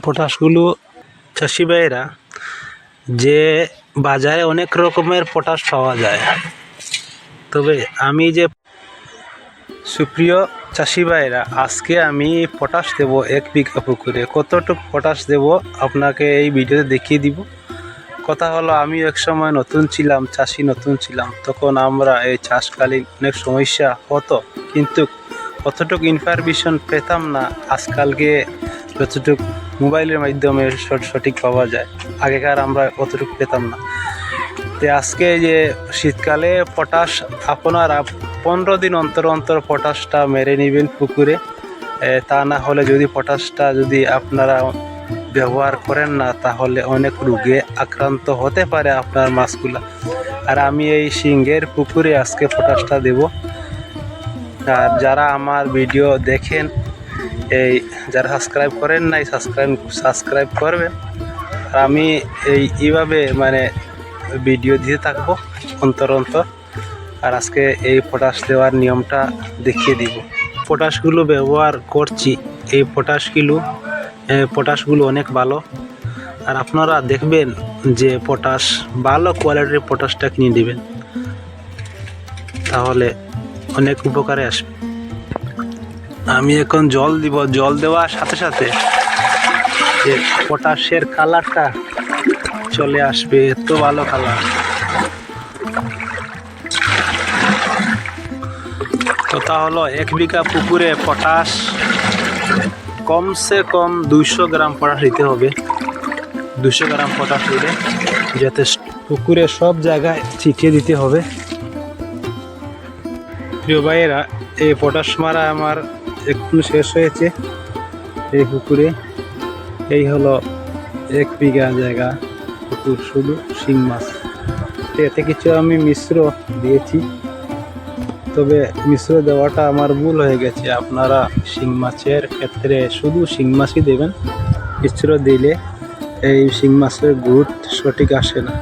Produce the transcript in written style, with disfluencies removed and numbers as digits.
পটাশগুলো চাষি ভাইয়েরা যে বাজারে অনেক রকমের পটাশ পাওয়া যায়, তবে আমি যে সুপ্রিয় চাষি ভাইয়েরা আজকে আমি পটাশ দেব 1 বিঘা পুকুরে। কতটুকু পটাশ দেব আপনাকে এই ভিডিওতে দেখিয়ে দিব। কথা হলো, আমি এক সময় নতুন ছিলাম, চাষি নতুন ছিলাম, তখন আমরা এই চাষকালীন অনেক সমস্যা হতো, কিন্তু কতটুকু ইনফরমেশন পেতাম না আজকালকে যতটুকু মোবাইলের মাধ্যমে সঠিক পাওয়া যায়। আগেকার আমরা অতটুকু পেতাম না। তো আজকে যে শীতকালে পটাশ আপনারা 15 দিন অন্তর অন্তর পটাশটা মেরে নেবেন পুকুরে। তা না হলে যদি পটাশটা যদি আপনারা ব্যবহার করেন না, তাহলে অনেক রোগে আক্রান্ত হতে পারে আপনার মাছগুলা। আর আমি এই সিংহের পুকুরে আজকে পটাশটা দেব। আর যারা আমার ভিডিও দেখেন, যারা সাবস্ক্রাইব করেন নাই, সাবস্ক্রাইব করবেন। আর আমি এইভাবে ভিডিও দিতে থাকবো অন্তর অন্তর। আর আজকে এই পটাশ দেওয়ার নিয়মটা দেখিয়ে দিব। পটাশগুলো ব্যবহার করছি, এই পটাশগুলো অনেক ভালো। আর আপনারা দেখবেন যে ভালো কোয়ালিটির পটাশটা কিনে নেবেন, তাহলে অনেক উপকারে আসবে। আমি এখন জল দিব। জল দেওয়ার সাথে সাথে যে পটাশের কালারটা চলে আসবে, এত ভালো কালার। কথা হলো, 1 বিঘা পুকুরে পটাশ কমসে কম 200 গ্রাম পটাশ দিতে হবে। 200 গ্রাম পটাশ দিলে যাতে পুকুরে সব জায়গায় ছিটিয়ে দিতে হবে। প্রিয় ভাইয়েরা, এই পটাশ মারা আমার এখন শেষ হয়েছে এই পুকুরে। এই হলো 1 বিঘা জায়গা পুকুর, শুধু শিং মাছ। এতে কিছু আমি মিশ্র দিয়েছি, তবে মিশ্র দেওয়াটা আমার ভুল হয়ে গেছে। আপনারা শিং মাছের ক্ষেত্রে শুধু শিং মাছই দেবেন। মিশ্র দিলে এই শিং মাছের গ্রোথ সঠিক আসে না।